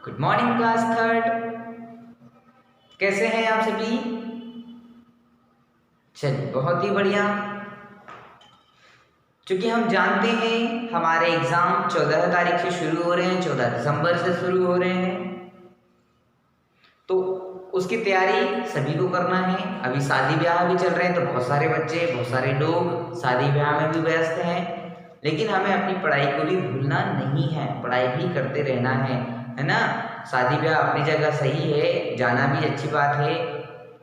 Good morning class third. कैसे हैं आप सभी? चलिए बहुत ही बढ़िया। क्योंकि हम जानते हैं हमारे एग्जाम 14 तारीख से शुरू हो रहे हैं, 14 दिसंबर से शुरू हो रहे हैं, तो उसकी तैयारी सभी को करना है। अभी शादी ब्याह भी चल रहे हैं, तो बहुत सारे बच्चे, बहुत सारे लोग शादी ब्याह में भी व्यस्त हैं, लेकिन हमें अपनी पढ़ाई को भी भूलना नहीं है, पढ़ाई भी करते रहना है ना। शादी ब्याह अपनी जगह सही है, जाना भी अच्छी बात है,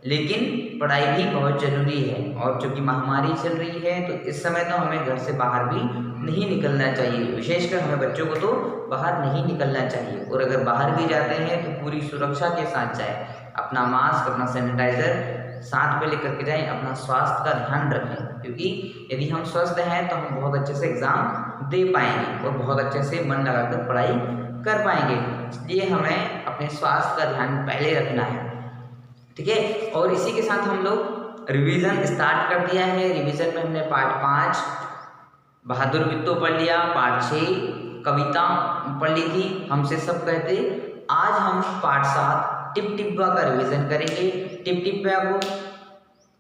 लेकिन पढ़ाई भी बहुत ज़रूरी है। और चूंकि महामारी चल रही है, तो इस समय तो हमें घर से बाहर भी नहीं निकलना चाहिए, विशेषकर हमें बच्चों को तो बाहर नहीं निकलना चाहिए। और अगर बाहर भी जाते हैं तो पूरी सुरक्षा के साथ जाएं, अपना मास्क, अपना सैनिटाइज़र साथ में लेकर के जाएं, अपना स्वास्थ्य का ध्यान रखें, क्योंकि यदि हम स्वस्थ हैं तो हम बहुत अच्छे से एग्ज़ाम दे पाएंगे और बहुत अच्छे से मन लगाकर पढ़ाई कर पाएंगे। इसलिए हमें अपने स्वास्थ्य का ध्यान पहले रखना है, ठीक है। और इसी के साथ हम लोग रिवीजन स्टार्ट कर दिया है। रिवीजन में हमने पार्ट 5 बहादुर वित्तो पढ़ लिया, पार्ट 6 कविता पढ़ ली थी, हमसे सब कहते। आज हम पार्ट 7 टिप टिप्पा का रिवीजन करेंगे। टिप टिप्पा को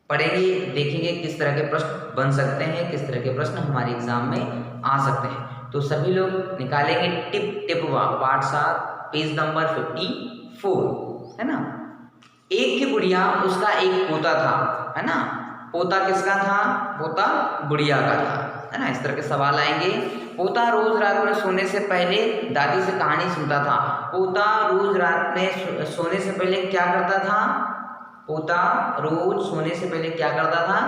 पढ़ेंगे, देखेंगे किस तरह के प्रश्न बन सकते हैं, किस तरह के प्रश्न हमारे एग्जाम में आ सकते हैं। तो सभी लोग निकालेंगे टिप टिप्पा पार्ट 7 पेज नंबर 54, है ना। एक की गुड़िया, उसका एक पोता था, है ना। पोता किसका था? पोता गुड़िया का था, है ना। इस तरह के सवाल आएंगे। पोता रोज रात में सोने से पहले दादी से कहानी सुनता था। पोता रोज रात में सोने से पहले क्या करता था? पोता रोज सोने से पहले क्या करता था?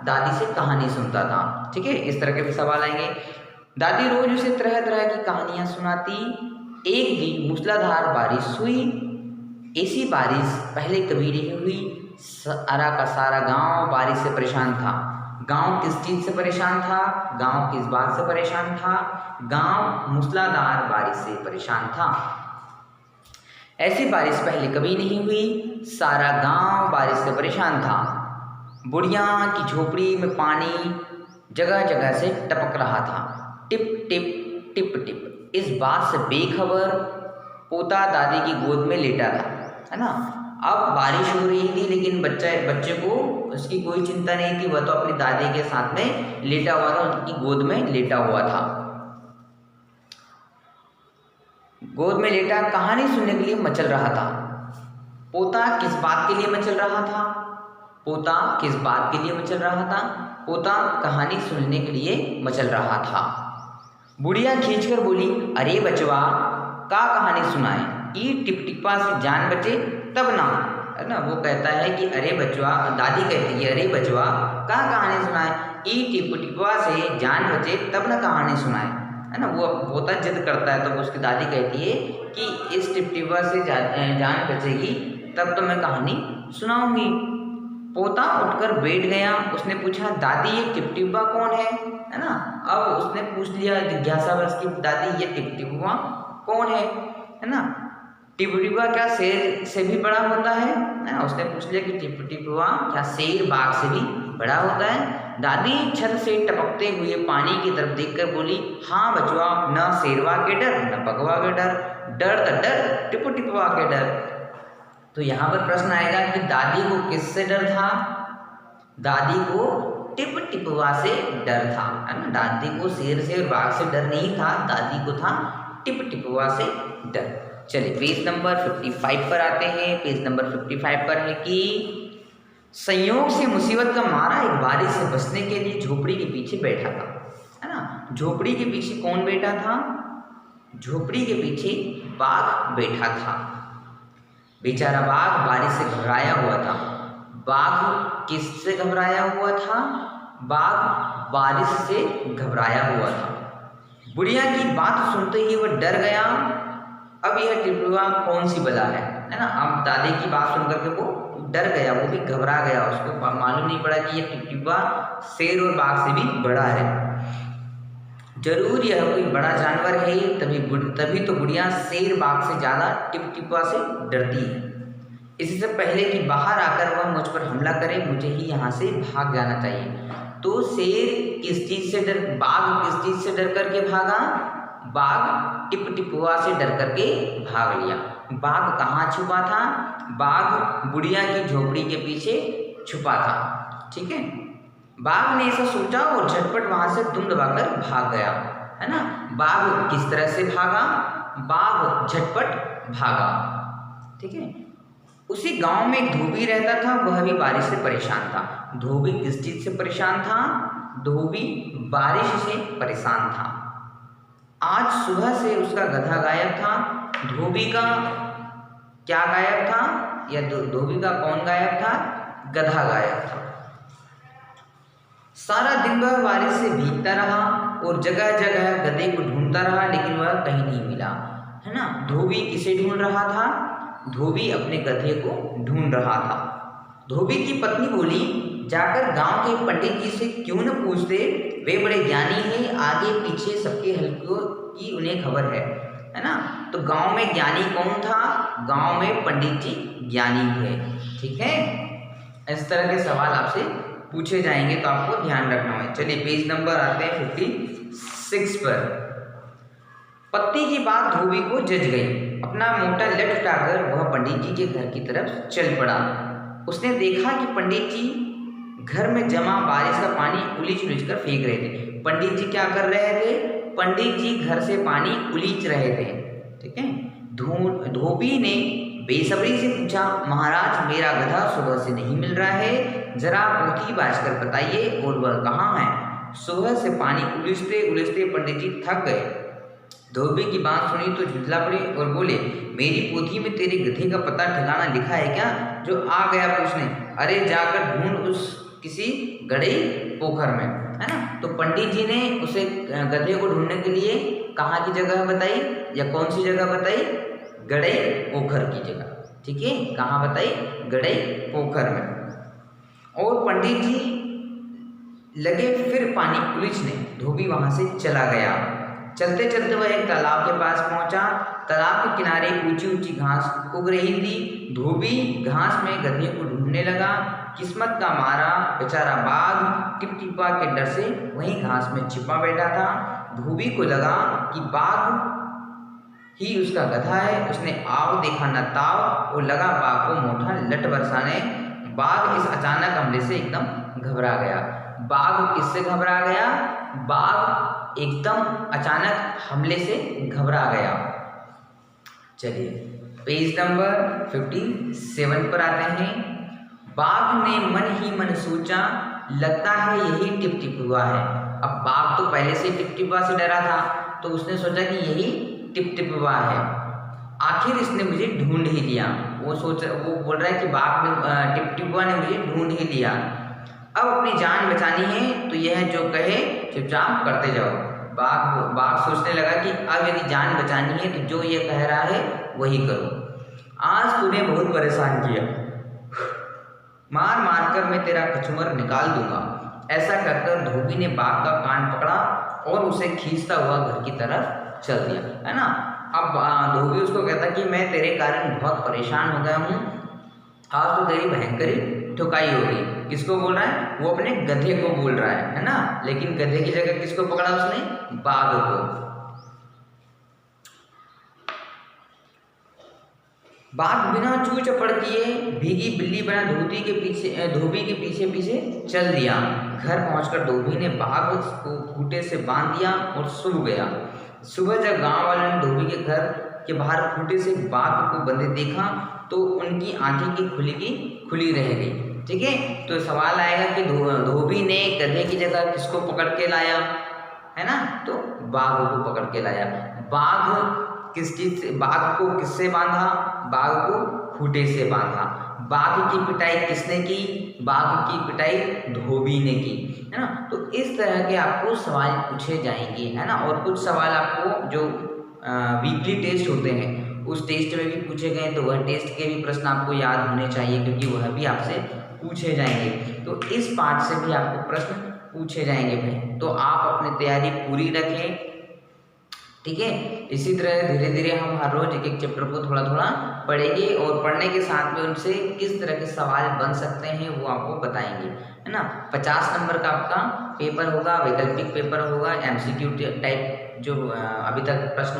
दादी से कहानी सुनता था, ठीक है। इस तरह के भी सवाल आएंगे। दादी रोज उसे तरह तरह की कहानियां सुनाती। एक दिन मूसलाधार बारिश हुई। ऐसी बारिश पहले कभी नहीं हुई। सारा का सारा गांव बारिश से परेशान था। गांव किस चीज से परेशान था? गांव किस बात से परेशान था? गांव मूसलाधार बारिश से परेशान था। ऐसी बारिश पहले कभी नहीं हुई। सारा गांव बारिश से परेशान था। बुढ़िया की झोपड़ी में पानी जगह जगह से टपक रहा था, टिप टिप टिप टिप। इस बात से बेखबर पोता दादी की गोद में लेटा था, है ना। अब बारिश हो रही थी, लेकिन बच्चे को उसकी कोई चिंता नहीं थी। वह तो अपनी दादी के साथ में लेटा हुआ था, उनकी गोद में लेटा हुआ था। गोद में लेटा कहानी सुनने के लिए मचल रहा था। पोता किस बात के लिए मचल रहा था? पोता किस बात के लिए मचल रहा था? पोता कहानी सुनने के लिए मचल रहा था। बुढ़िया खींचकर बोली, अरे बचवा, का कहानी सुनाए? ई टिप टिप्पा से जान बचे तब ना, है ना। वो कहता है कि अरे बचवा, दादी कहती है, अरे बचवा, का कहानी सुनाए? ई टिप टिप्पा से जान बचे तब ना कहानी सुनाए, है ना। वो पोता जिद करता है, तो उसकी दादी कहती है कि इस टिप टिप्पा से जान बचेगी तब तो मैं कहानी सुनाऊंगी। पोता उठकर बैठ गया। उसने पूछा, दादी ये टिप टिप्पा कौन है ना। अब उसने पूछ लिया जिज्ञासावश की, दादी ये टिप टिप्पा कौन है ना। टिप टिप्पा क्या शेर से भी बड़ा होता है ना। उसने पूछ लिया कि टिप टिप्पा क्या शेर बाघ से भी बड़ा होता है? दादी छत से टपकते हुए पानी की तरफ देखकर बोली, हाँ बचवा, न शेरवा के डर न बगवा के डर, डर तो डर टिप टिप्पा के डर। तो यहाँ पर प्रश्न आएगा कि दादी को किससे डर था? दादी को टिप टिप्पा से डर था, है ना। दादी को शेर से और बाघ से डर नहीं था, दादी को था टिप टिप्पा से डर। चलिए पेज नंबर 55 पर आते हैं। पेज नंबर 55 पर है कि संयोग से मुसीबत का मारा एक बारिश से बचने के लिए झोपड़ी के पीछे बैठा था, है ना। झोपड़ी के पीछे कौन बैठा था? झोपड़ी के पीछे बाघ बैठा था। बेचारा बाघ बारिश से घबराया हुआ था। बाघ किससे घबराया हुआ था? बाघ बारिश से घबराया हुआ था। बुढ़िया की बात सुनते ही वह डर गया। अब यह टिप्पा कौन सी बला है ना। अब दादी की बात सुनकर के वो डर गया, वो भी घबरा गया। उसको मालूम नहीं पड़ा कि यह टिप्पा शेर और बाघ से भी बड़ा है। जरूर यह कोई बड़ा जानवर है, तभी तो बुढ़िया शेर बाघ से ज्यादा टिप टिप्पा से डरती है। इससे पहले कि बाहर आकर वह मुझ पर हमला करे, मुझे ही यहाँ से भाग जाना चाहिए। तो शेर किस चीज से डर, बाघ किस चीज से डर करके भागा? बाघ टिपटिपुआ से डर करके भाग लिया। बाघ कहाँ छुपा था? बाघ बुढ़िया की झोपड़ी के पीछे छुपा था। ठीक है, बाघ ने ऐसा सोचा और झटपट वहां से दुम दबाकर भाग गया, है ना। बाघ किस तरह से भागा? बाघ झटपट भागा। ठीक है, उसी गांव में एक धोबी रहता था, वह भी बारिश से परेशान था। धोबी किस चीज से परेशान था? धोबी बारिश से परेशान था। आज सुबह से उसका गधा गायब था। धोबी का क्या गायब था? या धोबी का कौन गायब था? गधा गायब था। सारा दिन वह बारिश से भीगता रहा और जगह जगह गधे को ढूंढता रहा, लेकिन वह कहीं नहीं मिला, है ना। धोबी किसे ढूंढ रहा था? धोबी अपने गधे को ढूंढ रहा था। धोबी की पत्नी बोली, जाकर गांव के पंडित जी से क्यों न पूछते, वे बड़े ज्ञानी हैं, आगे पीछे सबके हल्कों की उन्हें खबर है ना। तो गांव में ज्ञानी कौन था? गांव में पंडित जी ज्ञानी थे। ठीक है, इस तरह के सवाल आपसे पूछे जाएंगे, तो आपको ध्यान रखना है। चलिए पेज नंबर आते हैं 56 पर। पत्नी की बात धोबी को जच गई। अपना मोटा लठ उठाकर वह पंडित जी के घर की तरफ चल पड़ा। उसने देखा कि पंडित जी घर में जमा बारिश का पानी उलीच उलीच कर फेंक रहे थे। पंडित जी क्या कर रहे थे? पंडित जी घर से पानी उलीच रहे थे। ठीक है, धोबी ने बेसब्री से पूछा, महाराज मेरा गधा सुबह से नहीं मिल रहा है, जरा पोथी बाजकर बताइए, और वह कहाँ है? सुबह से पानी उलीचते उलीचते पंडित जी थक गए। धोबी की बात सुनी तो झुंझला पड़े और बोले, मेरी पोथी में तेरे गधे का पता ठिकाना लिखा है क्या, जो आ गया पूछने? अरे जाकर ढूंढ उस किसी गड़े पोखर में, है ना। तो पंडित जी ने उसे गधे को ढूंढने के लिए कहाँ की जगह बताई, या कौन सी जगह बताई? गड़े पोखर की जगह। ठीक है, कहाँ बताई? गड़े पोखर में। और पंडित जी लगे फिर पानी उलीचने। धोबी वहां से चला गया। चलते चलते वह एक तालाब के पास पहुंचा। तालाब के किनारे ऊंची ऊंची घास उग रही थी। धोबी घास में गधे को ढूंढने लगा। किस्मत का मारा बेचारा बाघ टिपटिपा के डर से वहीं घास में छिपा बैठा था। धोबी को लगा कि बाघ ही उसका गधा है। उसने आव देखा न ताव और लगा बाघ को मोटा लठ बरसाने। बाघ इस अचानक हमले से एकदम घबरा गया। बाघ किससे घबरा गया? बाघ एकदम अचानक हमले से घबरा गया। चलिए पेज नंबर 57 पर आते हैं। बाघ ने मन ही मन सोचा, लगता है यही टिपटिपुआ है। अब बाघ तो पहले से टिपटिपुआ से डरा था, तो उसने सोचा कि यही टिपटिपुआ है। आखिर इसने मुझे ढूंढ ही लिया। वो बोल रहा है कि बाघ ने टिपटिपुआ ने मुझे ढूंढ ही लिया। अब अपनी जान बचानी है तो यह जो कहे चुपचाप करते जाओ। बाघ सोचने लगा कि अब यदि जान बचानी है तो जो ये कह रहा है वही करो। आज तूने बहुत परेशान किया, मार मार कर मैं तेरा कचूमर निकाल दूंगा। ऐसा कहकर धोबी ने बाघ का कान पकड़ा और उसे खींचता हुआ घर की तरफ चल दिया, है ना। अब धोबी उसको कहता कि मैं तेरे कारण बहुत परेशान हो गया हूँ, आज तो तेरी भयंकरी ठुकाई होगी। किसको बोल रहा है? वो अपने गधे को बोल रहा है ना। लेकिन गधे की जगह किसको पकड़ा उसने? बाघ को। बाघ बिना चू चपड़ किए भीगी बिल्ली बना धोबी के पीछे पीछे चल दिया। घर पहुंचकर धोबी ने बाघ को खूंटे से बांध दिया और सो गया। सुबह जब गांव वालों ने धोबी के घर के बाहर खूंटे से बाघ को बंधे देखा तो उनकी आंखें की खुली रह गई। ठीक है, तो सवाल आएगा कि धोबी ने गधे की जगह किसको पकड़ के लाया, है ना। तो बाघ को पकड़ के लाया। बाघ को किससे बांधा? बाघ को खूंटे से बांधा। बाघ की पिटाई किसने की? बाघ की पिटाई धोबी ने की, है ना। तो इस तरह के आपको सवाल पूछे जाएंगे, है ना। और कुछ सवाल आपको जो वीकली टेस्ट होते हैं उस टेस्ट में भी पूछे गए, तो वह टेस्ट के भी प्रश्न आपको याद होने चाहिए, क्योंकि वह भी आपसे पूछे जाएंगे। तो इस पार्ट से भी आपको प्रश्न पूछे जाएंगे भाई। तो आप अपनी तैयारी पूरी रखें, ठीक है। इसी तरह धीरे धीरे हम हर रोज एक एक चैप्टर को थोड़ा थोड़ा पढ़ेंगे और पढ़ने के साथ में उनसे किस तरह के सवाल बन सकते हैं वो आपको बताएंगे, है ना। 50 नंबर का आपका पेपर होगा, वैकल्पिक पेपर होगा, एमसीक्यू टाइप जो अभी तक प्रश्न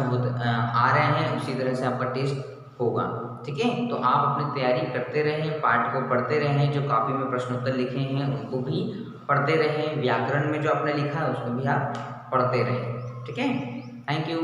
आ रहे हैं उसी तरह से आपका टेस्ट होगा, ठीक है। तो आप अपनी तैयारी करते रहें, पाठ को पढ़ते रहें, जो कॉपी में प्रश्नोत्तर लिखे हैं उनको भी पढ़ते रहें, व्याकरण में जो आपने लिखा है उसको भी आप पढ़ते रहें, ठीक है। Thank you.